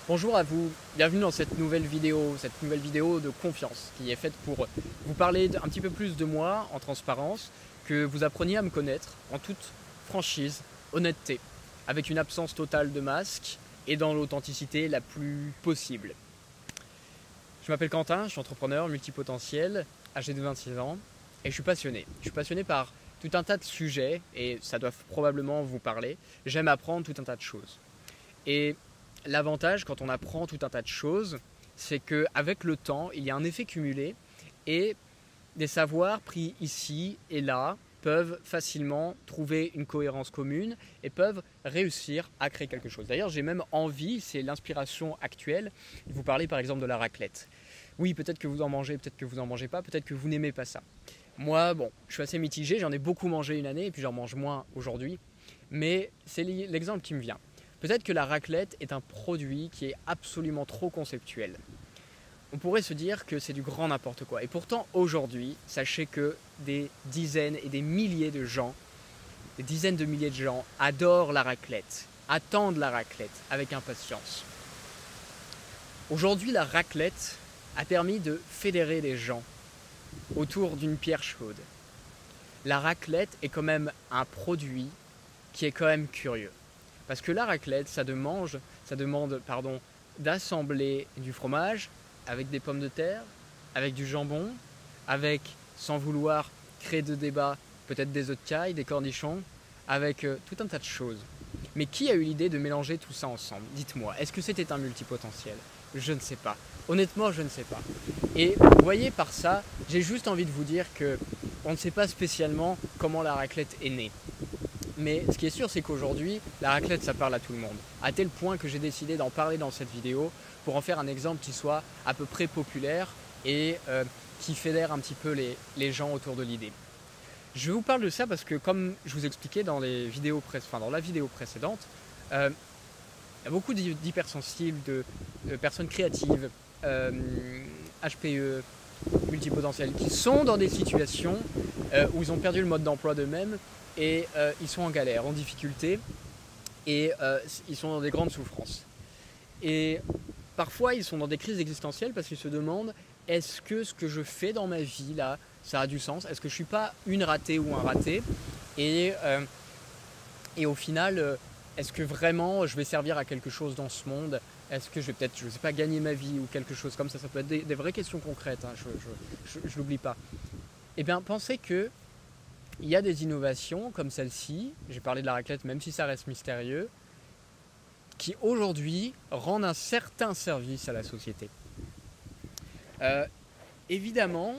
Bonjour à vous, bienvenue dans cette nouvelle vidéo de confiance qui est faite pour vous parler un petit peu plus de moi en transparence, que vous appreniez à me connaître en toute franchise, honnêteté, avec une absence totale de masque et dans l'authenticité la plus possible. Je m'appelle Quentin, je suis entrepreneur multipotentiel, âgé de 26 ans et je suis passionné. Je suis passionné par tout un tas de sujets et ça doit probablement vous parler. J'aime apprendre tout un tas de choses. Et l'avantage quand on apprend tout un tas de choses, c'est qu'avec le temps, il y a un effet cumulé et des savoirs pris ici et là peuvent facilement trouver une cohérence commune et peuvent réussir à créer quelque chose. D'ailleurs, j'ai même envie, c'est l'inspiration actuelle, de vous parler par exemple de la raclette. Oui, peut-être que vous en mangez, peut-être que vous n'en mangez pas, peut-être que vous n'aimez pas ça. Moi, bon, je suis assez mitigé, j'en ai beaucoup mangé une année et puis j'en mange moins aujourd'hui, mais c'est l'exemple qui me vient. Peut-être que la raclette est un produit qui est absolument trop conceptuel. On pourrait se dire que c'est du grand n'importe quoi. Et pourtant, aujourd'hui, sachez que des dizaines et des milliers de gens, des dizaines de milliers de gens adorent la raclette, attendent la raclette avec impatience. Aujourd'hui, la raclette a permis de fédérer les gens autour d'une pierre chaude. La raclette est quand même un produit qui est quand même curieux. Parce que la raclette, ça demande d'assembler du fromage avec des pommes de terre, avec du jambon, avec, sans vouloir créer de débat, peut-être des œufs de caille, des cornichons, avec tout un tas de choses. Mais qui a eu l'idée de mélanger tout ça ensemble? Dites-moi, est-ce que c'était un multipotentiel? Je ne sais pas. Honnêtement, je ne sais pas. Et vous voyez, par ça, j'ai juste envie de vous dire qu'on ne sait pas spécialement comment la raclette est née. Mais ce qui est sûr, c'est qu'aujourd'hui, la raclette, ça parle à tout le monde. À tel point que j'ai décidé d'en parler dans cette vidéo pour en faire un exemple qui soit à peu près populaire et qui fédère un petit peu les gens autour de l'idée. Je vous parle de ça parce que, comme je vous expliquais dans la vidéo précédente, il y a beaucoup d'hypersensibles, de personnes créatives, HPE, multipotentiels, qui sont dans des situations où ils ont perdu le mode d'emploi d'eux-mêmes et ils sont en galère, en difficulté et ils sont dans des grandes souffrances. Et parfois ils sont dans des crises existentielles parce qu'ils se demandent: est-ce que ce que je fais dans ma vie là, ça a du sens? Est-ce que je ne suis pas une ratée ou un raté? Et au final, est-ce que vraiment je vais servir à quelque chose dans ce monde? Est-ce que je vais peut-être, je ne sais pas, gagner ma vie ou quelque chose comme ça? Ça peut être des vraies questions concrètes, hein, je ne l'oublie pas. Eh bien, pensez que il y a des innovations comme celle-ci, j'ai parlé de la raclette même si ça reste mystérieux, qui aujourd'hui rendent un certain service à la société. Évidemment,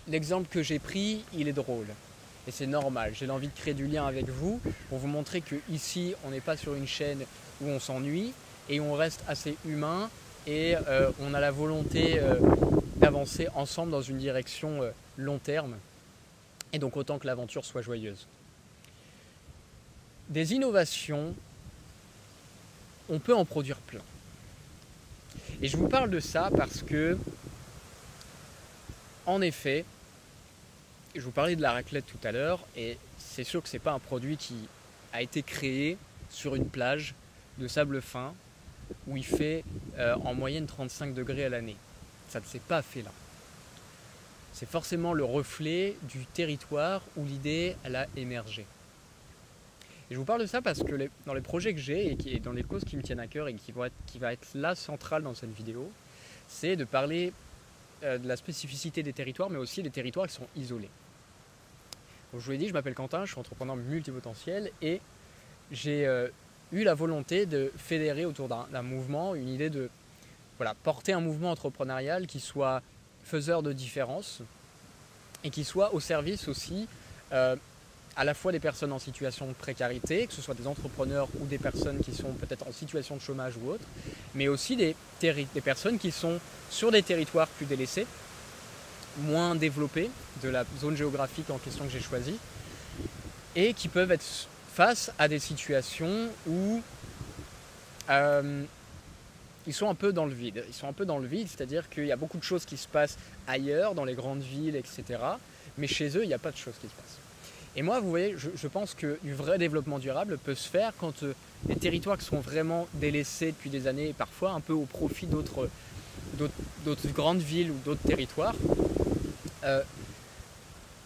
l'exemple que j'ai pris, il est drôle. Et c'est normal, j'ai envie de créer du lien avec vous pour vous montrer qu'ici, on n'est pas sur une chaîne où on s'ennuie et on reste assez humain et on a la volonté d'avancer ensemble dans une direction long terme. Et donc autant que l'aventure soit joyeuse. Des innovations, on peut en produire plein. Et je vous parle de ça parce que, en effet, je vous parlais de la raclette tout à l'heure, et c'est sûr que ce n'est pas un produit qui a été créé sur une plage de sable fin où il fait en moyenne 35 degrés à l'année. Ça ne s'est pas fait là. C'est forcément le reflet du territoire où l'idée elle a émergé. Et je vous parle de ça parce que dans les projets que j'ai et dans les causes qui me tiennent à cœur et qui va être là centrale dans cette vidéo, c'est de parler de la spécificité des territoires, mais aussi des territoires qui sont isolés. Donc, je vous l'ai dit, je m'appelle Quentin, je suis entrepreneur multipotentiel et j'ai eu la volonté de fédérer autour d'un mouvement, une idée de porter un mouvement entrepreneurial qui soit faiseur de différence et qui soit au service aussi à la fois des personnes en situation de précarité, que ce soit des entrepreneurs ou des personnes qui sont peut-être en situation de chômage ou autre, mais aussi des personnes qui sont sur des territoires plus délaissés, moins développés de la zone géographique en question que j'ai choisie, et qui peuvent être face à des situations où ils sont un peu dans le vide. Ils sont un peu dans le vide, c'est-à-dire qu'il y a beaucoup de choses qui se passent ailleurs, dans les grandes villes, etc. Mais chez eux, il n'y a pas de choses qui se passent. Et moi, vous voyez, je pense que du vrai développement durable peut se faire quand les territoires qui sont vraiment délaissés depuis des années, parfois un peu au profit d'autres grandes villes ou d'autres territoires, euh,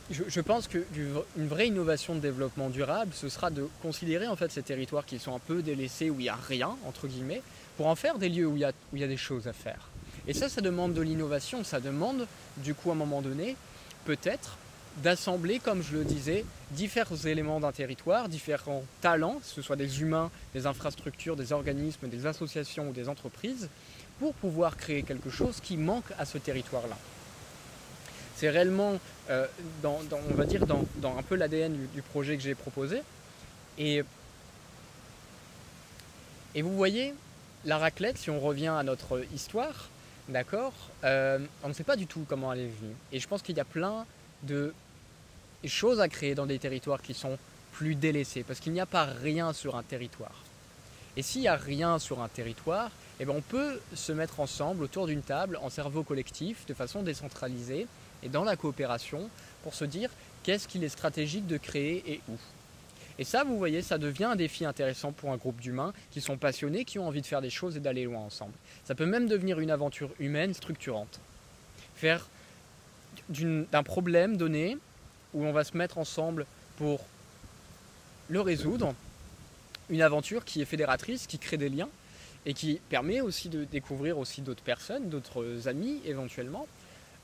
je pense qu'une vraie innovation de développement durable, ce sera de considérer en fait ces territoires qui sont un peu délaissés, où il n'y a rien, entre guillemets, pour en faire des lieux où il y a des choses à faire. Et ça demande de l'innovation, ça demande, du coup, à un moment donné, peut-être, d'assembler, comme je le disais, différents éléments d'un territoire, différents talents, que ce soit des humains, des infrastructures, des organismes, des associations ou des entreprises, pour pouvoir créer quelque chose qui manque à ce territoire-là. C'est réellement, on va dire, dans un peu l'ADN du projet que j'ai proposé. Et vous voyez, la raclette, si on revient à notre histoire, d'accord, on ne sait pas du tout comment elle est venue. Et je pense qu'il y a plein de choses à créer dans des territoires qui sont plus délaissés, parce qu'il n'y a pas rien sur un territoire. Et s'il n'y a rien sur un territoire, eh bien on peut se mettre ensemble autour d'une table en cerveau collectif, de façon décentralisée, et dans la coopération, pour se dire qu'est-ce qu'il est stratégique de créer et où. Et ça, vous voyez, ça devient un défi intéressant pour un groupe d'humains qui sont passionnés, qui ont envie de faire des choses et d'aller loin ensemble. Ça peut même devenir une aventure humaine structurante. Faire d'un problème donné, où on va se mettre ensemble pour le résoudre, une aventure qui est fédératrice, qui crée des liens, et qui permet aussi de découvrir aussi d'autres personnes, d'autres amis éventuellement,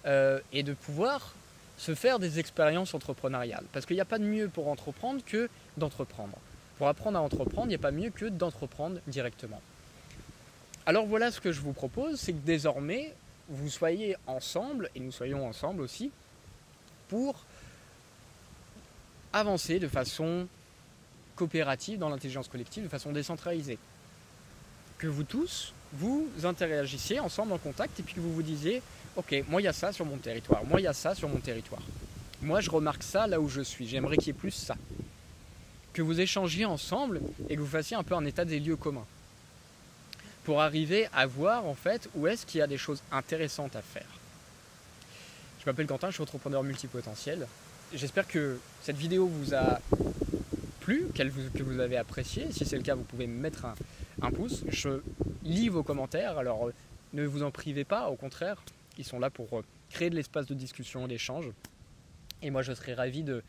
et de pouvoir se faire des expériences entrepreneuriales. Parce qu'il n'y a pas de mieux pour entreprendre que d'entreprendre. Pour apprendre à entreprendre, il n'y a pas mieux que d'entreprendre directement. Alors voilà ce que je vous propose, c'est que désormais, vous soyez ensemble, et nous soyons ensemble aussi, pour avancer de façon coopérative dans l'intelligence collective, de façon décentralisée. Que vous tous, vous interagissiez ensemble en contact et puis que vous vous disiez « Ok, moi il y a ça sur mon territoire, moi il y a ça sur mon territoire. Moi je remarque ça là où je suis, j'aimerais qu'il y ait plus ça. » Que vous échangiez ensemble et que vous fassiez un peu un état des lieux communs. Pour arriver à voir en fait où est-ce qu'il y a des choses intéressantes à faire. Je m'appelle Quentin, je suis entrepreneur multipotentiel. J'espère que cette vidéo vous a plu, que vous avez apprécié. Si c'est le cas, vous pouvez me mettre un pouce. Je lis vos commentaires, alors ne vous en privez pas, au contraire, ils sont là pour créer de l'espace de discussion et d'échange. Et moi, je serai ravi de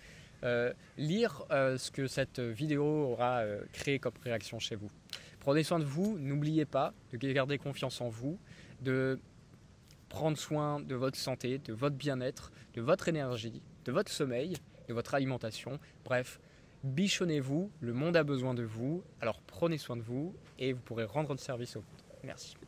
lire ce que cette vidéo aura créé comme réaction chez vous. Prenez soin de vous, n'oubliez pas de garder confiance en vous, de prendre soin de votre santé, de votre bien-être, de votre énergie, de votre sommeil, de votre alimentation. Bref, bichonnez-vous, le monde a besoin de vous, alors prenez soin de vous et vous pourrez rendre service au monde. Merci.